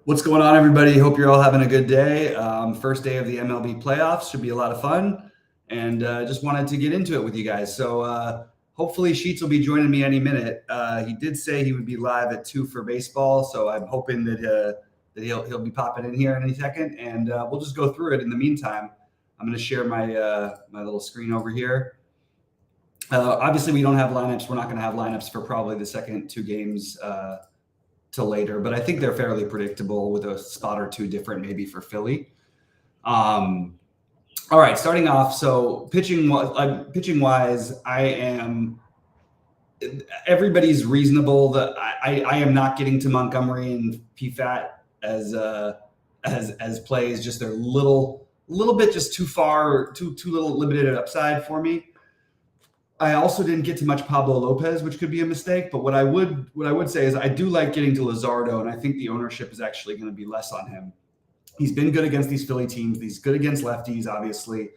What's going on, everybody? Hope you're all having a good day. First day of the MLB playoffs should be a lot of fun, and just wanted to get into it with you guys. So hopefully Sheets will be joining me any minute. He did say he would be live at 2 for baseball, so I'm hoping that he'll be popping in here in any second, and we'll just go through it. In the meantime, I'm going to share my my little screen over here. Obviously, we don't have lineups. We're not going to have lineups for probably the second two games till later, but I think they're fairly predictable with a spot or two different maybe for Philly. All right, starting off. So pitching wise, everybody's reasonable. That I am not getting to Montgomery and PFAT as plays. Just they're little bit just too far, too little limited upside for me. I also didn't get to much Pablo Lopez, which could be a mistake. But what I would say is I do like getting to Luzardo, and I think the ownership is actually going to be less on him. He's been good against these Philly teams. He's good against lefties, obviously,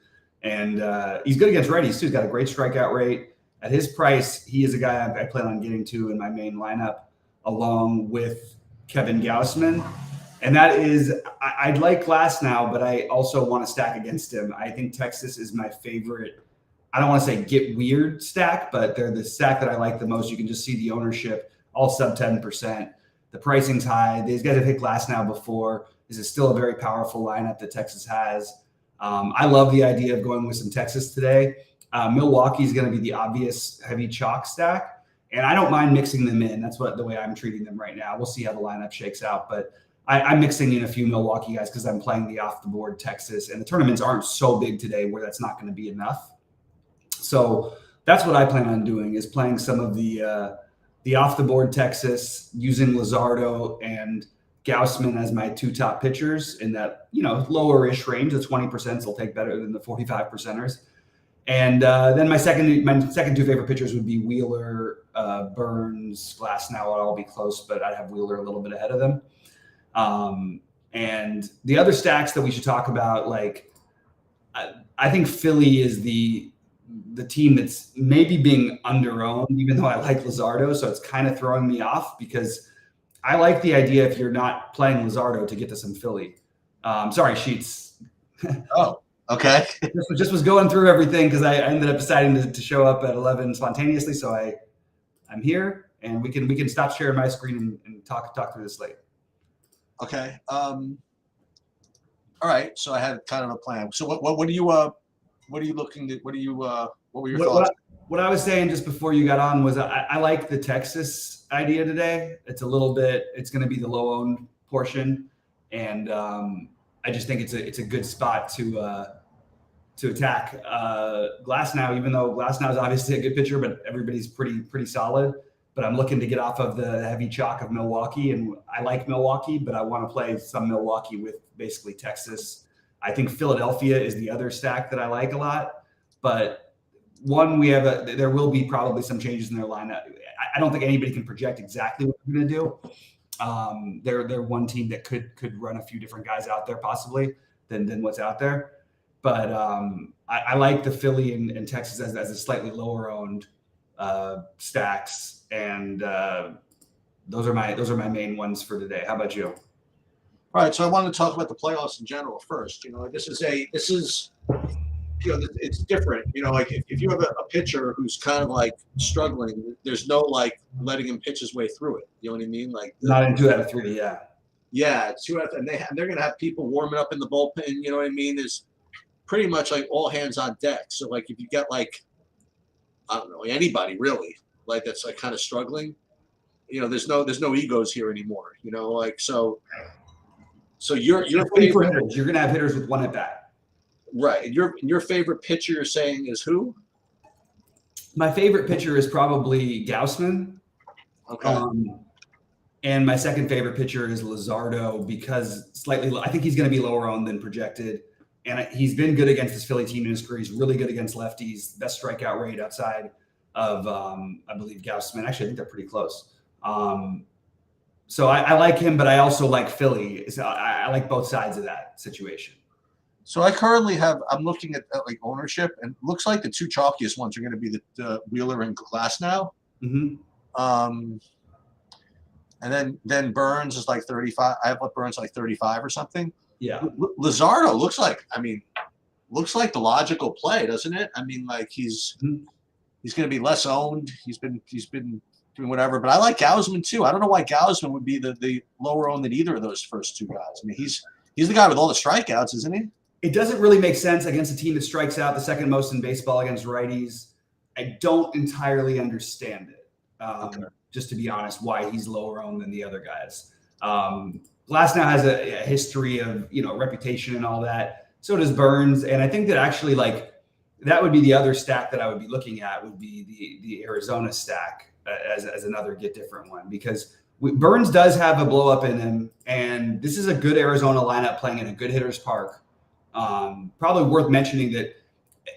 and he's good against righties too. He's got a great strikeout rate. At his price, he is a guy I plan on getting to in my main lineup, along with Kevin Gausman. And that is, I'd like Glass now, but I also want to stack against him. I think Texas is my favorite. I don't want to say get weird stack, but they're the stack that I like the most. You can just see the ownership, all sub 10%. The pricing's high. These guys have hit Glass now before. This is still a very powerful lineup that Texas has. I love the idea of going with some Texas today. Milwaukee is going to be the obvious heavy chalk stack, and I don't mind mixing them in. That's the way I'm treating them right now. We'll see how the lineup shakes out, but I'm mixing in a few Milwaukee guys because I'm playing the off-the-board Texas, and the tournaments aren't so big today where that's not going to be enough. So that's what I plan on doing, is playing some of the off-the-board Texas, using Luzardo and Gausman as my two top pitchers in that, lower-ish range. The 20% will take better than the 45%ers. And then my second two favorite pitchers would be Wheeler, Burns, Glass. Now I'll all be close, but I'd have Wheeler a little bit ahead of them. And the other stacks that we should talk about, like I think Philly is the team that's maybe being under-owned, even though I like Luzardo. So it's kind of throwing me off because I like the idea, if you're not playing Luzardo, to get to some Philly. Sorry, Sheets. Oh, okay. just was going through everything because I ended up deciding to show up at 11 spontaneously. So I'm here, and we can stop sharing my screen and talk through this slate. Okay. All right. So I had kind of a plan. So what do you looking at? What were your thoughts? What I was saying just before you got on was I like the Texas idea today. It's going to be the low owned portion. And I just think it's a good spot to attack Glass now, even though Glass now is obviously a good pitcher, but everybody's pretty solid. But I'm looking to get off of the heavy chalk of Milwaukee, and I like Milwaukee, but I want to play some Milwaukee with basically Texas. I think Philadelphia is the other stack that I like a lot, but there will be probably some changes in their lineup. I don't think anybody can project exactly what they're going to do. They're one team that could run a few different guys out there possibly than what's out there. But I like the Philly and Texas as a slightly lower owned stacks, and those are my main ones for today. How about you? All right, so I wanted to talk about the playoffs in general first. This is it's different. Like if you have a pitcher who's kind of like struggling, there's no like letting him pitch his way through it. You know what I mean? Like not in 2 out of 3, yeah. Yeah, 2 out of 3, and they're gonna have people warming up in the bullpen. You know what I mean? There's pretty much like all hands on deck. So like if you get like, I don't know, anybody really like that's like kind of struggling, there's no egos here anymore. So your favorite hitters, you're gonna have hitters with one at bat, right? And your favorite pitcher you're saying is who? My favorite pitcher is probably Gausman. Okay. And my second favorite pitcher is Luzardo because I think he's going to be lower owned than projected. And he's been good against this Philly team in his career. He's really good against lefties. Best strikeout rate outside of, I believe, Gausman. Actually, I think they're pretty close. So I like him, but I also like Philly. So I like both sides of that situation. So I currently I'm looking at like ownership, and it looks like the two chalkiest ones are going to be the Wheeler and Glass now. Mm-hmm. And then Burns is like 35. I have Burns like 35 or something. Yeah. Luzardo looks like the logical play, doesn't it? I mean, like he's going to be less owned. He's been doing whatever, but I like Gausman too. I don't know why Gausman would be the lower owned than either of those first two guys. I mean, he's the guy with all the strikeouts, isn't he? It doesn't really make sense against a team that strikes out the second most in baseball against righties. I don't entirely understand it. Okay. Just to be honest, why he's lower owned than the other guys. Glasnow has a history of, reputation and all that. So does Burns. And I think that actually that would be the other stack that I would be looking at would be the Arizona stack as another get different one, because Burns does have a blow up in him. And this is a good Arizona lineup playing in a good hitter's park. Probably worth mentioning that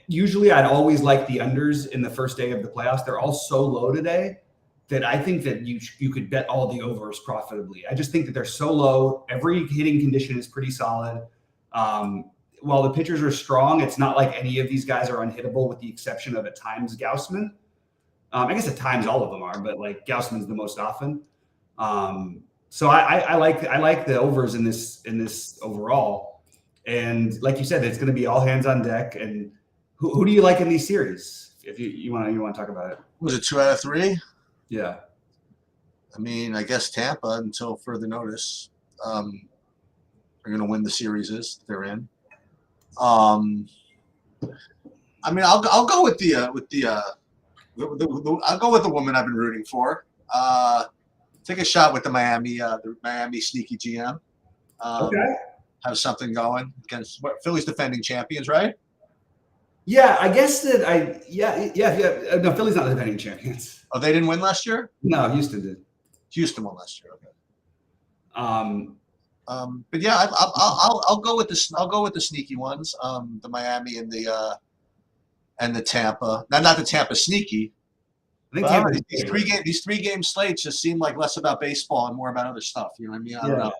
usually I'd always like the unders in the first day of the playoffs. They're all so low today that I think that you could bet all the overs profitably. I just think that they're so low. Every hitting condition is pretty solid. While the pitchers are strong, it's not like any of these guys are unhittable with the exception of at times Gausman. I guess at times all of them are, but like Gausman's the most often. So I like the overs in this overall. And like you said, it's going to be all hands on deck. And who do you like in these series? If you want to talk about it. Was it 2 out of 3? Yeah. I mean, I guess Tampa, until further notice, are going to win the series they're in. I mean, I'll go with I'll go with the woman I've been rooting for. Take a shot with the Miami sneaky GM. Okay. Have something going against Philly's defending champions, right? Yeah, I guess that No, Philly's not the defending champions. Oh, they didn't win last year? No, Houston did. Houston won last year. Okay. But yeah, I'll go with the sneaky ones. The Miami and the Tampa. Not the Tampa sneaky. I think these three game slates just seem like less about baseball and more about other stuff. You know what I mean? I don't know.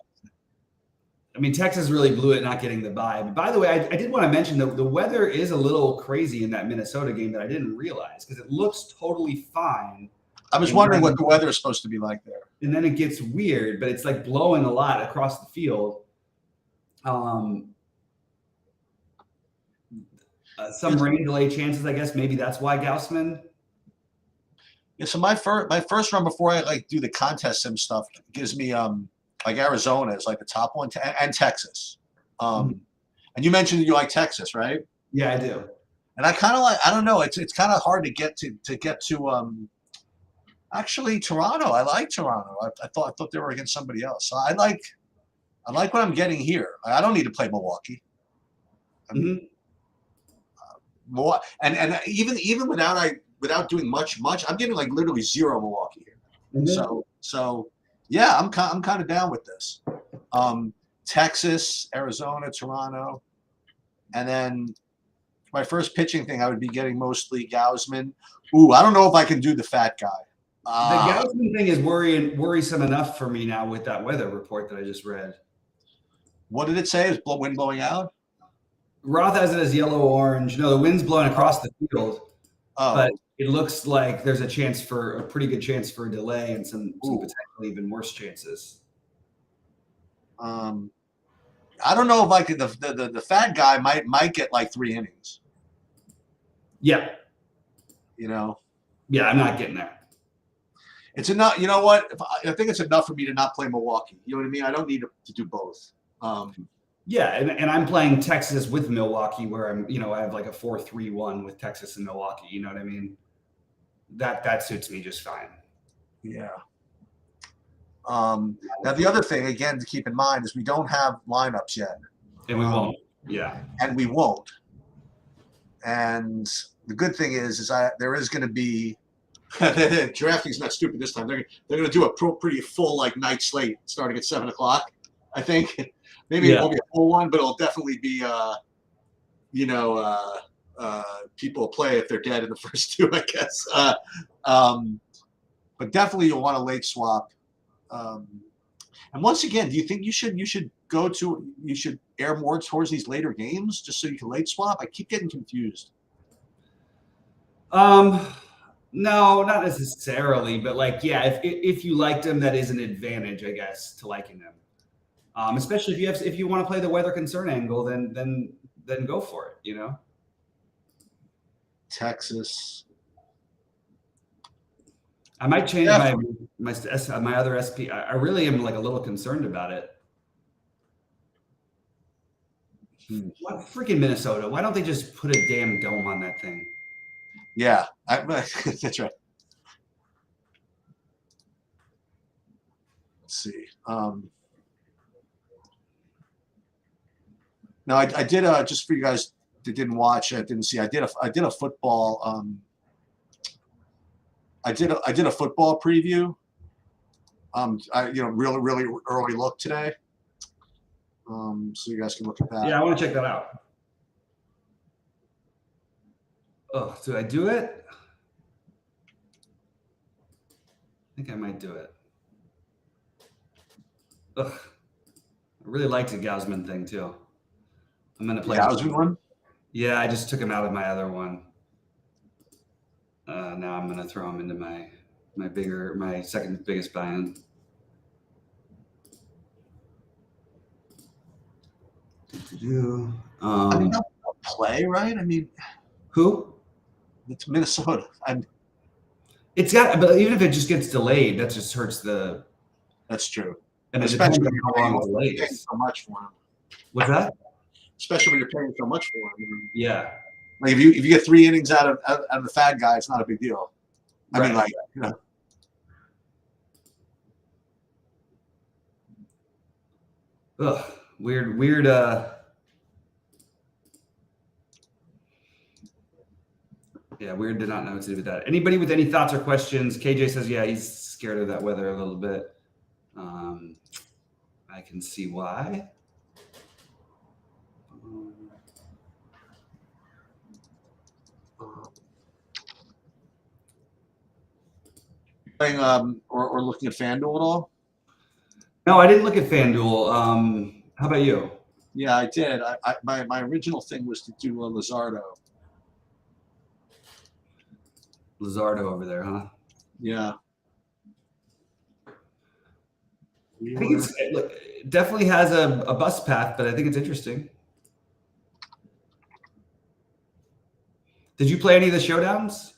I mean, Texas really blew it not getting the bye. But by the way, I did want to mention that the weather is a little crazy in that Minnesota game that I didn't realize, because it looks totally fine. I was wondering what the weather is supposed to be like there. And then it gets weird, but it's like blowing a lot across the field. Some rain delay chances, I guess. Maybe that's why Gausman. Yeah. So my first run before I do the contest sim stuff gives me like Arizona is like the top one, and Texas. And you mentioned that you like Texas, right? Yeah, I do. And I kind of I don't know. It's kind of hard to get to. Actually, Toronto. I like Toronto. I thought they were against somebody else. So I like what I'm getting here. I don't need to play Milwaukee. I mean, and even without doing much, I'm getting like literally 0 Milwaukee here. So yeah, I'm kind of down with this. Texas, Arizona, Toronto, and then my first pitching thing I would be getting mostly Gausman. Ooh, I don't know if I can do the fat guy. The Gausman thing is worrisome enough for me now with that weather report that I just read. What did it say? Is wind blowing out? Roth has it as yellow-orange. No, the wind's blowing across the field. Oh. But it looks like there's a pretty good chance for a delay and some potentially even worse chances. I don't know if I could. The fat guy might get like 3 innings. Yeah. Yeah, I'm not getting there. It's enough. You know what? I think it's enough for me to not play Milwaukee. You know what I mean? I don't need to do both. Yeah, and I'm playing Texas with Milwaukee, where I have like a 4-3-1 with Texas and Milwaukee. You know what I mean? That suits me just fine. Yeah. Now the other thing, again, to keep in mind is we don't have lineups yet, and we won't. Yeah, and we won't. And the good thing is there is going to be. DraftKings not stupid this time. They're going to do a pretty full like night slate starting at 7:00. I think maybe it won't be a full one, but it'll definitely be people play if they're dead in the first 2, I guess. But definitely you'll want a late swap. And once again, do you think you should air more towards these later games just so you can late swap? I keep getting confused. No, not necessarily, but like, yeah, if you liked him, that is an advantage, I guess, to liking him. Especially if you want to play the weather concern angle, then go for it. You know. Texas. I might change my other SP. I really am like a little concerned about it. What freaking Minnesota? Why don't they just put a damn dome on that thing? Yeah, that's right. Let's see. No, I did just for you guys that didn't watch, didn't see. I did a football. I did a football preview. Really early look today. So you guys can look at that. Yeah, I want to check that out. Oh, do I do it? I think I might do it. Ugh. I really liked the Gausman thing too. I'm gonna play Gausman one. Yeah, I just took him out of my other one. Now I'm gonna throw him into my second biggest buy-in. I mean, play right. I mean, who? It's Minnesota. It's got, but even if it just gets delayed, that just hurts the. That's true. And especially when you're paying so much for him. What's that? Especially when you're paying so much for him. Yeah. Like if you get 3 innings out of the fat guy, it's not a big deal. I mean, like, you know. Ugh, weird. Yeah, weird to not know what to do with that. Anybody with any thoughts or questions? KJ says, yeah, he's scared of that weather a little bit. I can see why. Playing or looking at FanDuel at all? No, I didn't look at FanDuel. How about you? Yeah, I did. My original thing was to do a Luzardo. Luzardo over there, huh? Yeah. I think it definitely has a bus path, but I think it's interesting. Did you play any of the showdowns?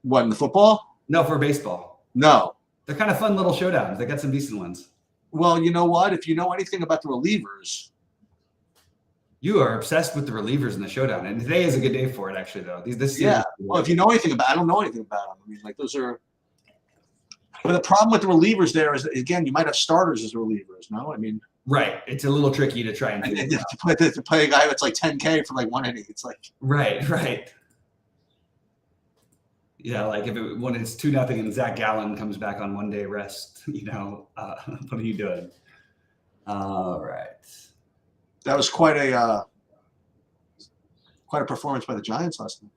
What, in the football? No, for baseball. No. They're kind of fun little showdowns. They got some decent ones. Well, you know what? If you know anything about the relievers. You are obsessed with the relievers in the showdown. And today is a good day for it, actually, though. Well, if you know anything about I don't know anything about them. I mean, like, those are. But the problem with the relievers there is, again, you might have starters as relievers, no? I mean. Right. It's a little tricky to try and to play a guy that's like 10K for like 1 inning. It's like. Right. Yeah, like when it's 2-0 and Zach Gallen comes back on 1 day rest, what are you doing? All right. That was quite a performance by the Giants last night.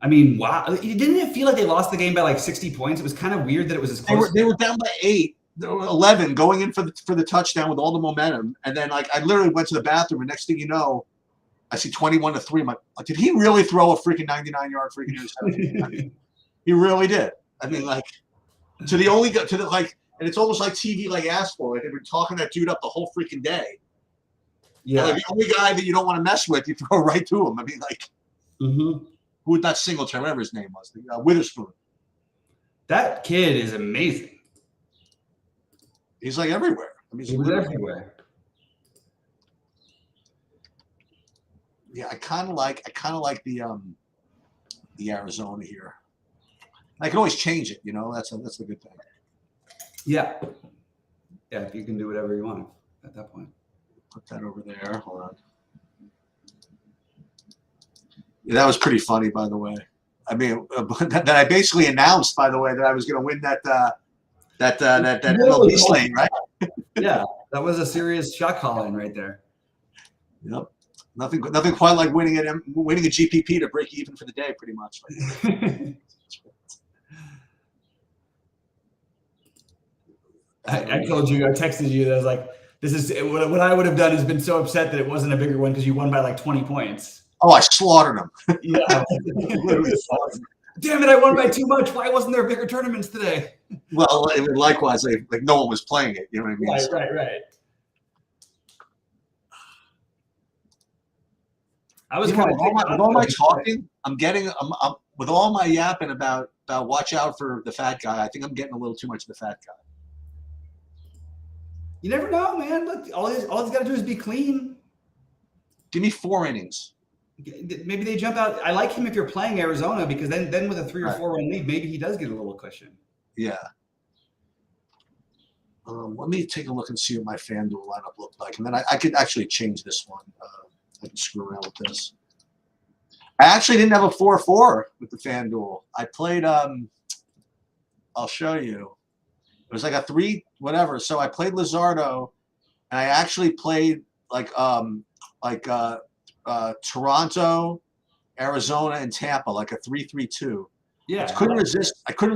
I mean, wow! Didn't it feel like they lost the game by like 60 points? It was kind of weird that it was as close. They were down by 8, 11, going in for the touchdown with all the momentum, and then like I literally went to the bathroom, and next thing you know, I see 21-3. I'm like, did he really throw a freaking 99-yard freaking interception? I mean, he really did. I mean, like and it's almost like TV like asked for. Like they've been talking that dude up the whole freaking day. Yeah, like the only guy that you don't want to mess with, you throw right to him. I mean, like, who would not Singletary, whatever his name was, Witherspoon. That kid is amazing. He's like everywhere. I mean, he was everywhere. Yeah, I kind of like the Arizona here. I can always change it, That's the good thing. Yeah, if you can do whatever you want at that point. Put that over there. Hold on. Yeah, that was pretty funny, by the way. I mean, that I basically announced, by the way, that I was going to win that MLB slate, right? Yeah, that was a serious shot calling right there. Yep. Nothing quite like winning a GPP to break even for the day, pretty much. I told you, I texted you that I was like, this is what I would have done is been so upset that it wasn't a bigger one because you won by like 20 points. Oh, I slaughtered them. Yeah. Damn it! I won by too much. Why wasn't there bigger tournaments today? Well, likewise, like no one was playing it. You know what I mean? Right, So, right. I was you know, kind with all my talking, I'm with all my yapping about watch out for the fat guy. I think I'm getting a little too much of the fat guy. You never know, man. Look, all he's got to do is be clean. Give me 4 innings. Maybe they jump out. I like him if you're playing Arizona because then with a 3 or 4 run lead, maybe he does get a little cushion. Yeah. Let me take a look and see what my FanDuel lineup looked like, and then I could actually change this one. I can screw around with this. I actually didn't have a 4-4 with the FanDuel. I played. I'll show you. It was like a 3 whatever. So I played Luzardo, and I actually played Toronto, Arizona, and Tampa, like a 3-3-2. Yeah, I couldn't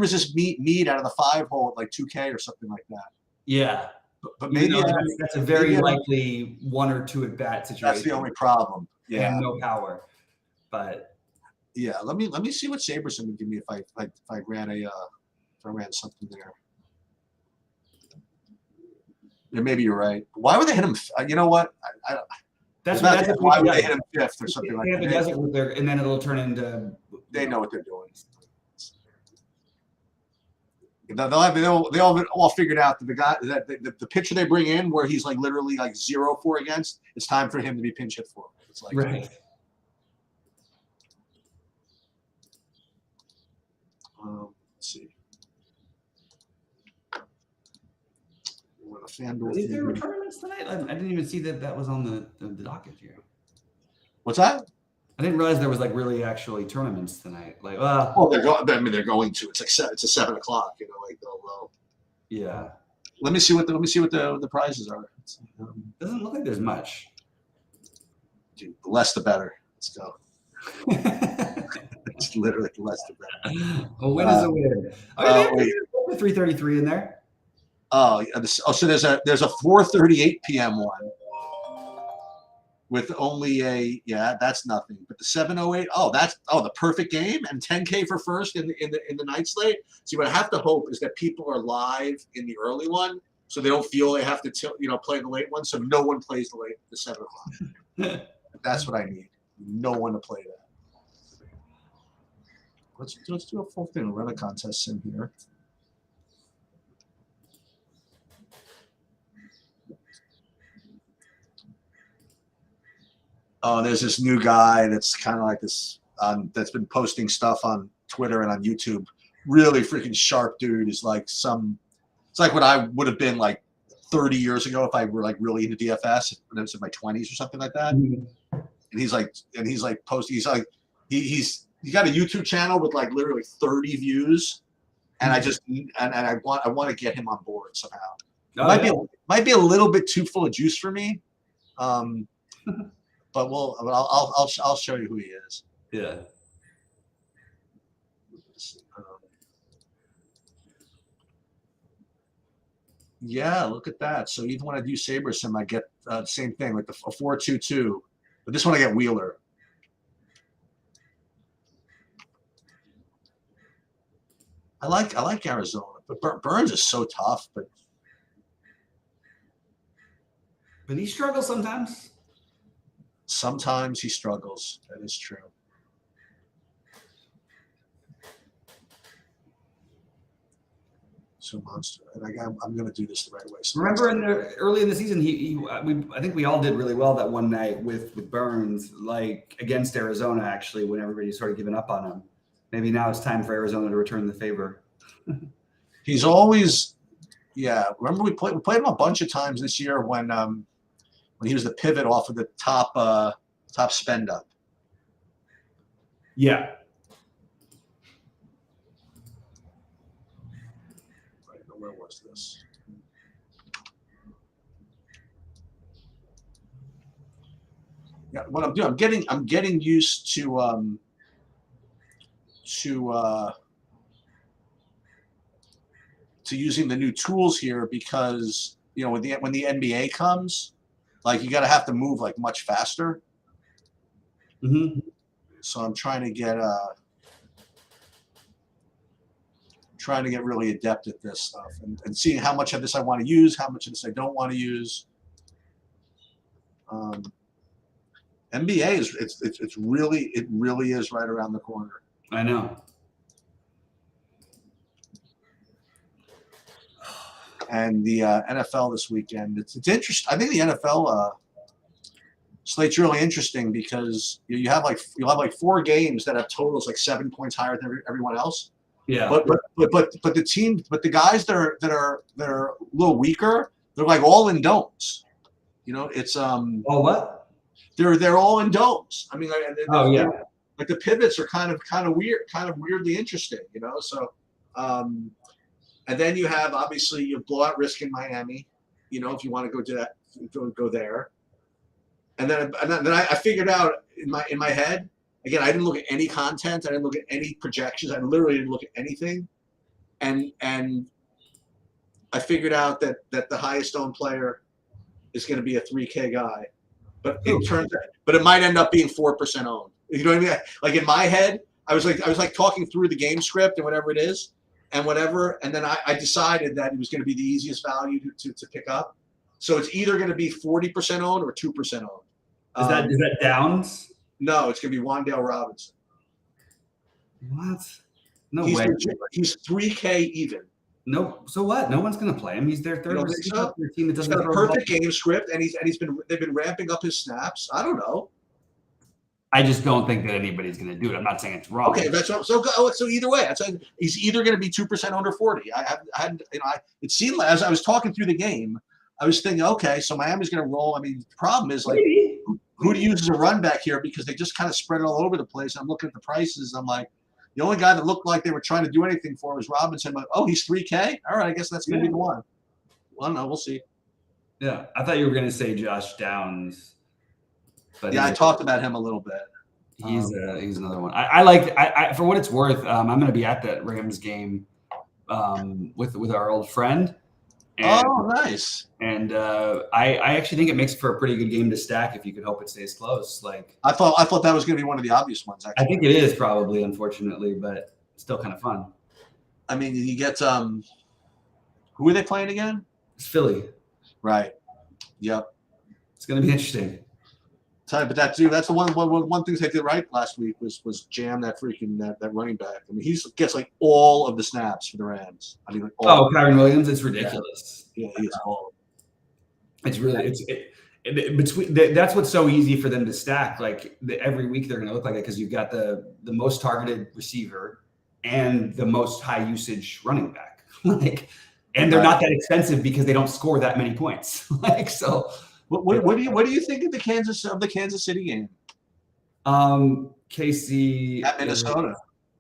resist Mead out of the 5 hole at like 2K or something like that. Yeah, but maybe that's a very likely 1 or 2 at bat situation. That's the only problem. Yeah, and no power. But yeah, let me see what Saberson would give me if I ran something there. Yeah, maybe you're right. Why would they hit him? You know what? That's why would they hit him 5th or something like that? Does it with and then it'll turn into. They know what they're doing. They all figured out that the pitcher they bring in where he's like literally like 0-4 against, it's time for him to be pinch hit for. It's like right. Let's see. Is there tournaments tonight? I didn't even see that was on the docket here. What's that? I didn't realize there was like really actually tournaments tonight. Like, they're going. I mean, they're going to. It's like it's a 7 o'clock. You know, like they'll. Yeah. Let me see what the prizes are. Doesn't look like there's much. Dude, the less the better. Let's go. It's literally the less the better. A win is a win. Oh, yeah, 333 in there. Oh, so there's a 4:38 p.m. one with only that's nothing. But the 7:08, the perfect game and 10K for first in the night slate. See, what I have to hope is that people are live in the early one, so they don't feel they have to play the late one, so no one plays the 7 o'clock. That's what I need. No one to play that. Let's do a full thing. Run a contest in here. Oh, there's this new guy that's kind of like this that's been posting stuff on Twitter and on YouTube. Really freaking sharp dude. Is like it's like what I would have been like 30 years ago if I were like really into DFS when I was in my 20s or something like that. Mm-hmm. And he's like posting. He's like he's got a YouTube channel with like literally 30 views, and I want to get him on board somehow. Might be a little bit too full of juice for me. But I'll show you who he is. Yeah. Yeah, look at that. So even when I do Sabersim, I get the same thing, like a 4-2-2. But this one I get Wheeler. I like Arizona, but Burns is so tough. But he struggles sometimes. Sometimes he struggles. That is true. So monster, and I'm going to do this the right way. So remember, early in the season, I think we all did really well that one night with Burns, like against Arizona, actually, when everybody started giving up on him. Maybe now it's time for Arizona to return the favor. He's always, remember we played him a bunch of times this year when he was the pivot off of the top spend up. Yeah. Right, where was this? Yeah, what I'm doing, I'm getting used to using the new tools here because when the NBA comes, like you got to have to move like much faster. Mm-hmm. So I'm trying to get trying to get really adept at this stuff and seeing how much of this I want to use, how much of this I don't want to use. NBA is it really is right around the corner. I know. And the NFL this weekend, it's interesting. I think the NFL slate's really interesting because you'll have like 4 games that have totals like 7 points higher than everyone else. Yeah. But the guys that are a little weaker, they're like all in domes. You know, it's Oh, what? They're all in domes. I mean, yeah. like the pivots are kind of weird, kind of weirdly interesting. You know, so. And then you have obviously your blowout risk in Miami, you know, if you want to go to that, go there. And then I figured out in my head, again, I didn't look at any content, I didn't look at any projections, I literally didn't look at anything, and I figured out that the highest owned player is going to be a 3K guy, but it might end up being 4% owned. You know what I mean? Like in my head, I was like talking through the game script and whatever it is. And then I decided that it was going to be the easiest value to pick up. So it's either going to be 40% owned or 2% owned. Is that Downs? No, it's going to be Wan'Dale Robinson. What? No way. He's 3K even. No, so what? No one's going to play him. He's their third receiver. Their team that He's doesn't got a perfect game script, and they've been ramping up his snaps. I don't know. I just don't think that anybody's going to do it. I'm not saying it's wrong. Okay, so either way, he's either going to be 2% under 40. It seemed like as I was talking through the game, I was thinking, okay, so Miami's going to roll. I mean, the problem is like who to use as a run back here because they just kind of spread it all over the place. I'm looking at the prices. I'm like, the only guy that looked like they were trying to do anything for was Robinson. I'm like, oh, he's 3K. All right, I guess that's going to be the one. Well, no, we'll see. Yeah, I thought you were going to say Josh Downs. But yeah, I talked about him a little bit. He's another one. I for what it's worth, I'm going to be at that Rams game with our old friend. And, oh, nice. And I actually think it makes for a pretty good game to stack if you could hope it stays close. Like I thought that was going to be one of the obvious ones. Actually, I think it is probably, unfortunately, but still kind of fun. I mean, you get who are they playing again? It's Philly. Right. Yep. It's going to be interesting. But that's the one thing they did right last week was jam that freaking that running back. I mean, he gets like all of the snaps for the Rams. I mean, like Kyron Williams, it's ridiculous. Yeah, he is all. It's really between that's what's so easy for them to stack. Like every week they're going to look like it because you've got the most targeted receiver and the most high usage running back. And they're not that expensive because they don't score that many points. So. What do you think of the Kansas City game? KC at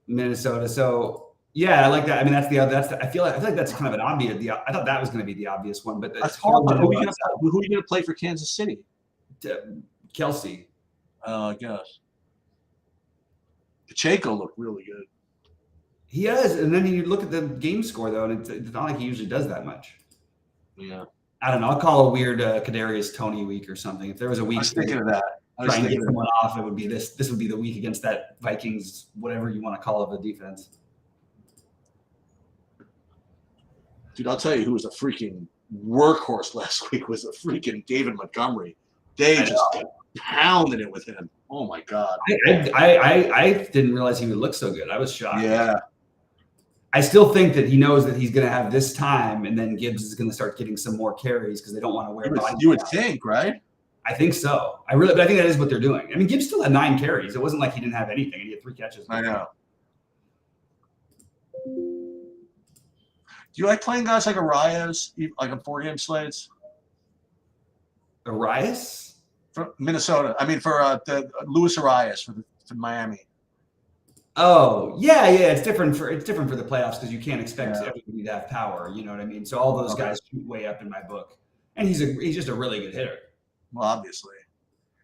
Minnesota. So yeah, I like that. I mean, I feel like that's kind of an obvious. I thought that was going to be the obvious one, but that's hard. Who are you going to play for Kansas City? Kelsey. I guess. Pacheco looked really good. He has, and then you look at the game score though, and it's not like he usually does that much. Yeah. I don't know. I'll call a weird Kadarius Toney week or something. If there was a week, I was thinking of that. Trying to get someone off, it would be this. This would be the week against that Vikings, whatever you want to call it, the defense. Dude, I'll tell you who was a freaking workhorse last week was a freaking David Montgomery. They just pounded it with him. Oh my God. I didn't realize he would look so good. I was shocked. Yeah. I still think that he knows that he's going to have this time, and then Gibbs is going to start getting some more carries because they don't want to wear. You would think, right? I think so. But I think that is what they're doing. I mean, Gibbs still had 9 carries. It wasn't like he didn't have anything. He had 3 catches. I know. Do you like playing guys like Arias, like on 4-game slates? Arias? For Minnesota. I mean, for the Luis Arias for Miami. Oh, yeah. It's different for the playoffs because you can't expect everybody to have power. You know what I mean? So all those guys shoot way up in my book, and he's just a really good hitter. Well, obviously,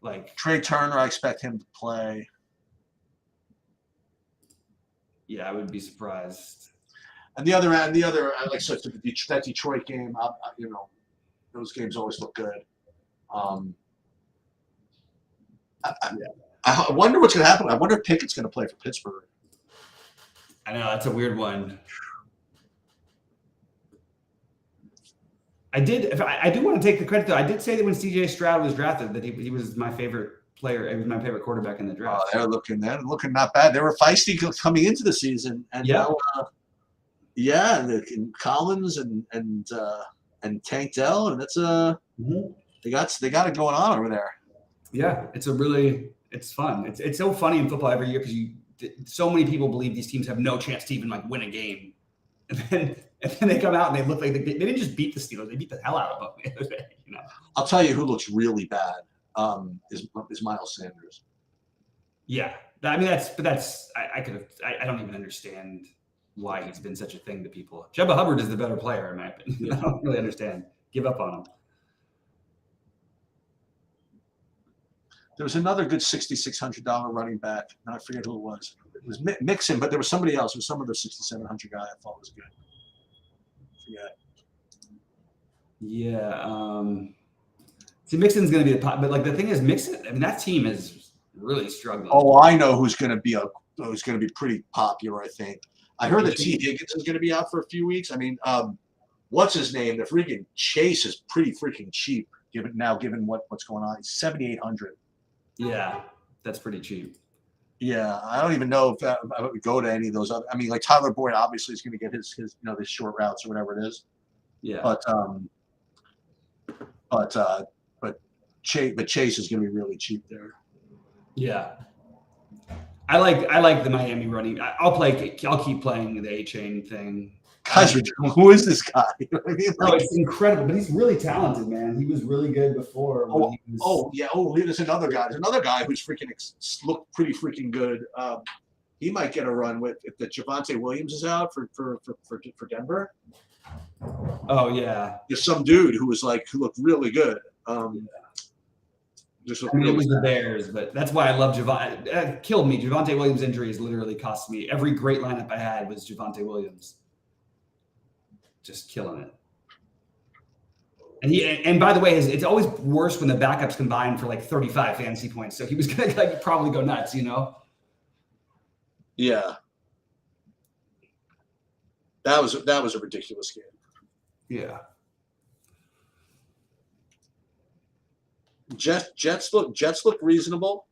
like Trey Turner, I expect him to play. Yeah, I would be surprised. And the other, I like so that Detroit game. Those games always look good. I wonder what's going to happen. I wonder if Pickett's going to play for Pittsburgh. I know that's a weird one. I did. I do want to take the credit though. I did say that when C.J. Stroud was drafted, that he was my favorite player. He was my favorite quarterback in the draft. They're looking not bad. They were feisty coming into the season, and now, Collins and Tank Dell, and that's they got it going on over there. Yeah, it's fun. It's so funny in football every year because so many people believe these teams have no chance to even like win a game, and then they come out and they look like they didn't just beat the Steelers; they beat the hell out of them the other day. I'll tell you who looks really bad is Miles Sanders. Yeah, I mean I don't even understand why he's been such a thing to people. Jebba Hubbard is the better player in my opinion. Yeah. I don't really understand. Give up on him. There was another good $6,600 running back. Now I forget who it was. It was Mixon, but there was somebody else. It was some other $6,700 guy I thought was good. I forget. Yeah. See, Mixon's going to be the pot, but like the thing is, Mixon. I mean, that team is really struggling. Oh, I know who's going to be pretty popular. I think I heard that T. Higgins is going to be out for a few weeks. I mean, what's his name? The freaking Chase is pretty freaking cheap. Given what's going on, it's $7,800. Yeah, that's pretty cheap. Yeah, I don't even know if I would go to any of those other. I mean, like Tyler Boyd obviously is going to get his his short routes or whatever it is. Yeah. But Chase is going to be really cheap there. Yeah. I like the Miami running. I'll keep playing the A-Chain thing. Guys, who is this guy? I mean, it's incredible, but he's really talented, man. He was really good before. There's another guy. There's another guy who's freaking looked pretty freaking good. He might get a run if the Javonte Williams is out for Denver. Oh yeah. There's some dude who looked really good. It was the Bears, but that's why I love Javonte. It killed me. Javonte Williams' injuries literally cost me. Every great lineup I had was Javonte Williams. Just killing it. And by the way, it's always worse when the backups combine for like 35 fantasy points. So he was gonna probably go nuts, Yeah. That was a ridiculous game. Yeah. Jets look reasonable.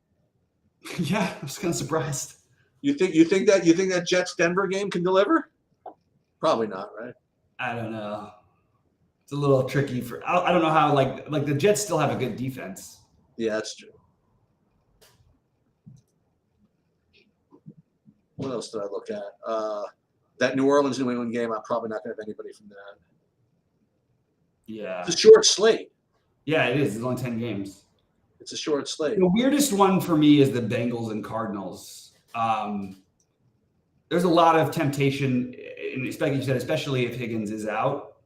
Yeah, I was kind of surprised. You think that Jets Denver game can deliver? Probably not, right? I don't know. It's a little tricky I don't know how like the Jets still have a good defense. Yeah, that's true. What else did I look at? That New Orleans New England game, I'm probably not going to have anybody from that. Yeah. It's a short slate. Yeah, it is. It's only 10 games. It's a short slate. The weirdest one for me is the Bengals and Cardinals. There's a lot of temptation, especially if Higgins is out.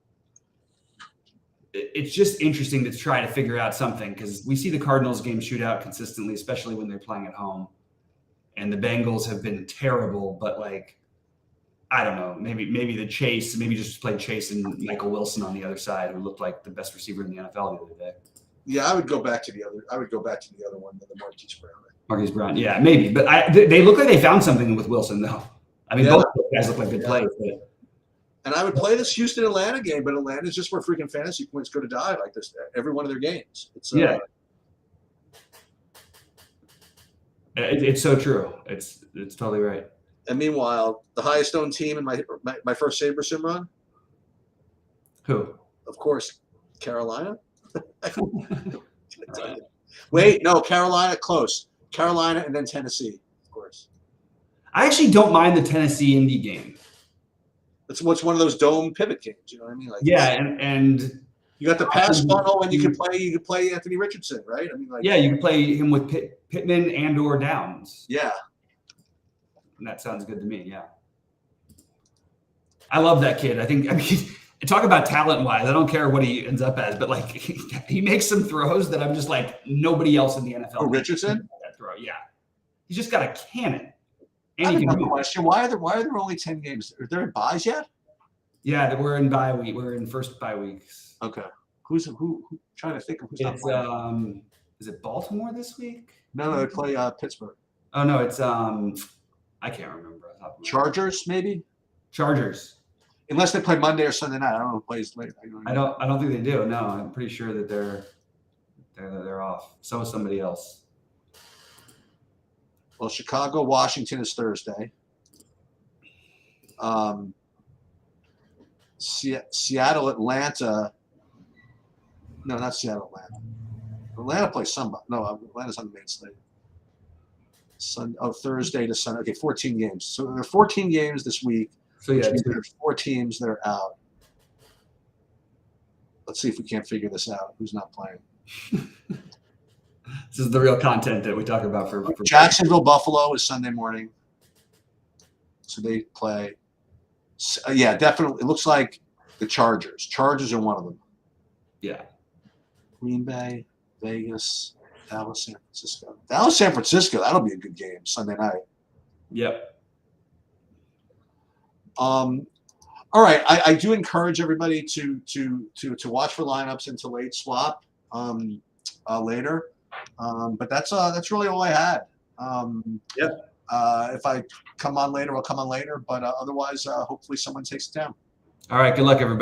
It's just interesting to try to figure out something because we see the Cardinals game shoot out consistently, especially when they're playing at home. And the Bengals have been terrible, but I don't know, maybe just play Chase and Michael Wilson on the other side, who looked like the best receiver in the NFL the other day. Yeah, I would go back to the other one, the Marquise Brown. Marquise Brown, yeah, maybe, but they look like they found something with Wilson though. I mean, both guys look like good plays. But. And I would play this Houston-Atlanta game, but Atlanta's just where freaking fantasy points go to die like this every one of their games. It's It's so true. It's totally right. And meanwhile, the highest owned team in my first Sabre Sim run? Who? Of course, Carolina. Wait, no, Carolina, close. Carolina and then Tennessee, of course. I actually don't mind the Tennessee Indy game. It's one of those dome pivot games, you know what I mean? And you got the pass funnel, and you can play Anthony Richardson, right? I mean, you can play him with Pittman and/or Downs. Yeah, and that sounds good to me. Yeah, I love that kid. I mean, talk about talent-wise. I don't care what he ends up as, but he makes some throws that I'm just nobody else in the NFL. Oh, Richardson? That throw, yeah. He's just got a cannon. I have a question. Why are there only 10 games? Are there buys yet? Yeah, we're in bye week. We're in first bye weeks. Okay. Who trying to think of who's not playing? Is it Baltimore this week? No, they play Pittsburgh. Oh no, it's I can't remember. Chargers, maybe? Chargers. unless they play Monday or Sunday night. I don't know who plays late. I don't think they do. No, I'm pretty sure that they're off. So is somebody else. Well, Chicago, Washington is Thursday. Seattle, Atlanta. No, not Seattle, Atlanta. Atlanta plays somebody. No, Atlanta's on the main slate. Thursday to Sunday. Okay, 14 games. So there are 14 games this week. So yeah, Which means there's 4 teams that are out. Let's see if we can't figure this out. Who's not playing? This is the real content that we talk about for Jacksonville, Buffalo is Sunday morning. So they play. Yeah, definitely. It looks like the Chargers. Chargers are one of them. Yeah. Green Bay, Vegas, Dallas, San Francisco. Dallas, San Francisco. That'll be a good game Sunday night. Yep. All right. I do encourage everybody to watch for lineups and to late swap later. But that's really all I had. Yep. If I come on later, I'll come on later. But otherwise, hopefully someone takes it down. All right. Good luck, everybody.